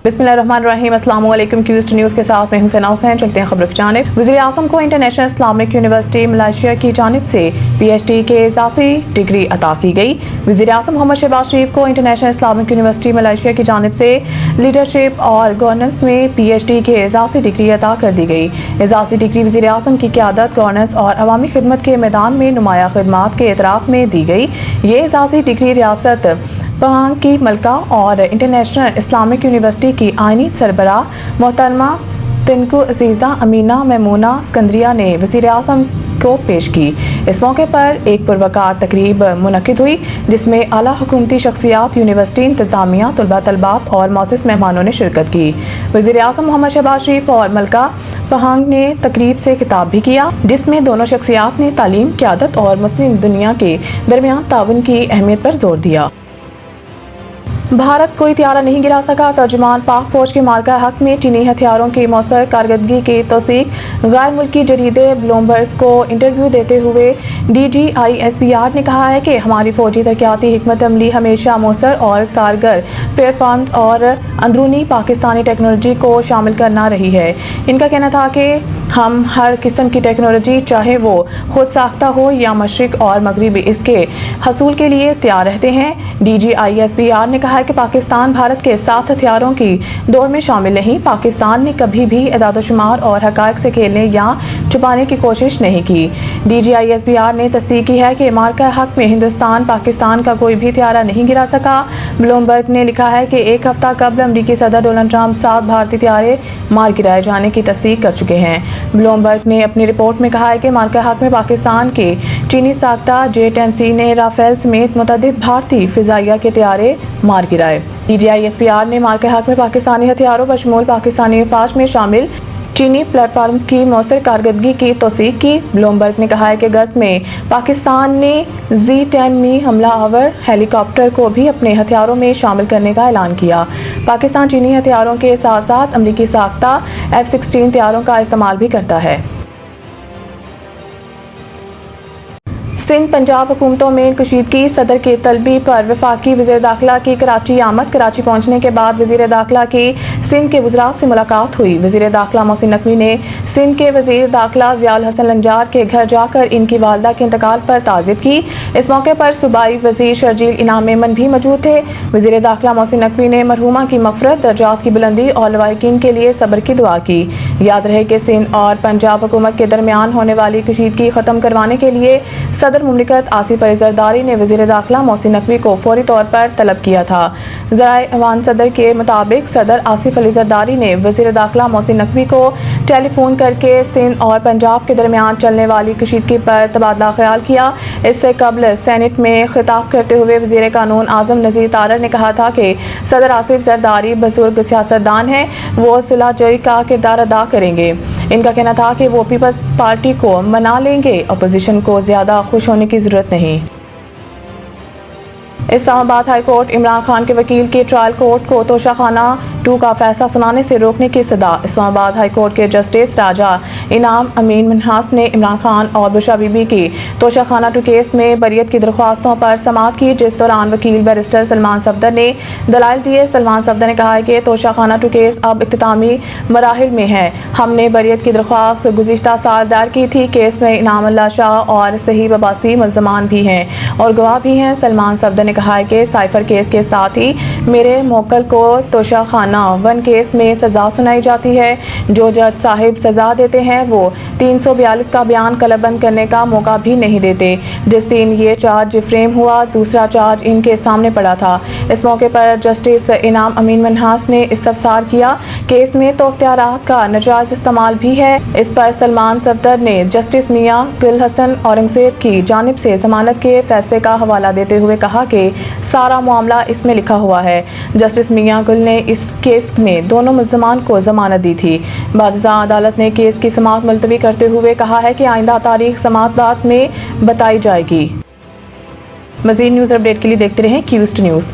बिस्मिल्लाहिर्रहमानिर्रहीम। अस्सलाम वालेकुम। क्यूस्ट न्यूज़ के साथ मैं हुसैन हुसैन। चलते हैं खबरों की जानिब। वज़ीर आज़म को इंटरनेशनल इस्लामिक यूनिवर्सिटी मलेशिया की जानिब से PhD के एजाज़ी डिग्री अता की गई। वज़ीर आज़म मोहम्मद शहबाज शरीफ को इंटरनेशनल इस्लामिक यूनिवर्सिटी मलेशिया की जानिब से लीडरशिप और गवर्नेंस में PhD के एजाज़ी डिग्री अता कर दी गई। एजाज़ी डिग्री वज़ीर आज़म की क़यादत, गवर्नेंस और अवामी खिदमत के मैदान में नुमाया खिदमात के एतराफ़ में दी गई। ये एजाज़ी डिग्री रियासत पहांग की मलका और इंटरनेशनल इस्लामिक यूनिवर्सिटी की आइनी सरबराह मोहतरमा तिनको अजीज़ा अमीना मैमूना सिकंदरिया ने वज़ीर आज़म को पेश की। इस मौके पर एक पुरवकार तकरीब मुनक़िद हुई जिसमें आला हुकूमती शख्सियात, यूनिवर्सिटी इंतज़ामिया, तलबा तलबात और मौसस मेहमानों ने शिरकत की। वज़ीर आज़म मोहम्मद शहबाज शरीफ और मलका पहांग ने तकरीब से खिताब भी किया जिसमें दोनों शख्सियात ने तालीम, क़यादत और मुस्लिम दुनिया के दरमियान ताउन की अहमियत पर जोर दिया। भारत कोई त्यारा नहीं गिरा सका। तर्जुमान पाक फौज के मार्का हक में चीनी हथियारों की मौसर कारकर्दगी की तौसीक। गैर मुल्की जरीदे ब्लूमबर्ग को इंटरव्यू देते हुए DGISPR ने कहा है कि हमारी फौजी तरक्याती हिकमत अमली हमेशा मौसर और कारगर प्लेटफॉर्म्स और अंदरूनी पाकिस्तानी टेक्नोलॉजी को शामिल करना रही है। इनका कहना था कि हम हर किस्म की टेक्नोलॉजी, चाहे वो खुद साख्ता हो या मशरिक और मगरिबी, इसके हसूल के लिए तैयार रहते हैं। DGISPR ने कहा है कि पाकिस्तान भारत के साथ हथियारों की दौड़ में शामिल नहीं। पाकिस्तान ने कभी भी एदाद-ओ-शुमार और हक़ाइक़ से खेलने या छुपाने की कोशिश नहीं की। DGISPR ने तस्दीक की है कि मार्का हक में हिंदुस्तान पाकिस्तान का कोई भी त्यारा नहीं गिरा सका। ब्लूमबर्ग ने लिखा है कि एक हफ्ता कबल अमरीकी सदर डोनाल्ड ट्रंप 7 भारतीय त्यारे मार गिराए जाने की तस्दीक कर चुके हैं। ब्लूमबर्ग ने अपनी रिपोर्ट में कहा है कि मार्का हक में पाकिस्तान के चीनी साख्ता J-10C ने राफेल समेत मुतअद्दिद भारतीय फिजाइया के त्यारे मार गिराए। DGISPR ने मार्का हक में पाकिस्तानी हथियारों बशमूल पाकिस्तानी अफवाज में शामिल चीनी प्लेटफॉर्म्स की मौसर कारकर्दगी की तौसीक की। ब्लूमबर्ग ने कहा है कि अगस्त में पाकिस्तान ने Z-10 हमला आवर हेलीकॉप्टर को भी अपने हथियारों में शामिल करने का ऐलान किया। पाकिस्तान चीनी हथियारों के साथ साथ अमरीकी साख्ता F-16 त्यारों का इस्तेमाल भी करता है। सिंध पंजाब हुकूमतों में कशीदगी। सदर के तलबी पर वफाकी वज़ीर दाखिला की कराची आमद। कराची पहुंचने के बाद वज़ीर दाखिला की सिंध के वज़रा से मुलाकात हुई। वज़ीर दाखिला मोहसिन नकवी ने सिंध के वज़ीर दाखिला ज़ियाउल हसन लंजार के घर जाकर इनकी वालदा के इंतकाल पर ताज़ियत की। इस मौके पर सूबाई वज़ीर शर्जील इनाम मेमन भी मौजूद थे। वज़ीर दाखिला मोहसिन नकवी ने मरहूमा की मग़फ़िरत, दर्जात की बुलंदी और लवाहिकीन के लिए सब्र की दुआ की। याद रहे कि सिंध और पंजाब हुकूमत के दरमियान होने वाली कशीदगी ख़त्म करवाने के लिए सदर मुमलिकत आसिफ अली जरदारी ने वज़ीर दाखिला मोहसिन नकवी को फौरी तौर पर तलब किया था। ज़राए अवान सदर के मुताबिक सदर आसिफ अली जरदारी ने वज़ीर दाखिला मोहसिन नकवी को टेलीफोन करके सिंध और पंजाब के दरमियान चलने वाली कशीदगी पर तबादला ख्याल किया। इससे कबल सेनेट में खिताब करते हुए वज़ीर कानून आज़म नज़ीर तारर ने कहा था कि सदर आसिफ जरदारी बुजुर्ग सियासतदान हैं, वो सुलहजोई का किरदार अदा करेंगे। इनका कहना था कि वो पीपल्स पार्टी को मना लेंगे, अपोजिशन को ज़्यादा खुश होने की ज़रूरत नहीं। इस्लामाबाद हाई कोर्ट इमरान खान के वकील के ट्रायल कोर्ट को तोशाखाना 2 का फैसला सुनाने से रोकने की सदा। इस्लामाबाद हाई कोर्ट के जस्टिस राजा इनाम अमीन मिन्हास ने इमरान खान और बुशरा बीबी की तोशाखाना 2 केस में बरियत की दरख्वास्तों पर समाअत की, जिस दौरान वकील बैरिस्टर सलमान सफदर ने दलाइल दिए। सलमान सफदर ने कहा है कि तोशाखाना 2 केस अब इख्तितामी मराहिल में है। हमने बरियत की दरख्वास्त गुज़िश्ता साल दायर की थी। केस में इनाम अल्लाह शाह और सहीब अब्बासी मुल्ज़मान भी हैं और गवाह भी हैं। सलमान सफदर ने कहा है कि साइफर केस के साथ ही मेरे मोक्कल को तोशाखाना 1 केस में सजा सुनाई जाती है। जो जज साहिब सजा देते हैं वो 342 का बयान कलमबंद करने का मौका भी नहीं देते। जिस दिन ये चार्ज फ्रेम हुआ, दूसरा चार्ज इनके सामने पड़ा था। इस मौके पर जस्टिस इनाम अमीन मिन्हास ने इस्तफसार किया, केस में तो इख्तियारात का नाजायज इस्तेमाल भी है। इस पर सलमान सफदर ने जस्टिस मियां गुल हसन औरंगजेब की जानिब से जमानत के फैसले का हवाला देते हुए कहा कि सारा मामला इसमें लिखा हुआ है। जस्टिस मियां गुल ने इस केस में दोनों मुल्ज़मान को जमानत दी थी। बादशाह अदालत ने केस की समाअत मुलतवी करते हुए कहा है कि आइंदा तारीख समाअत बाद में बताई जाएगी। मज़ीद न्यूज़ अपडेट के लिए देखते रहें क्यूस्ट न्यूज़।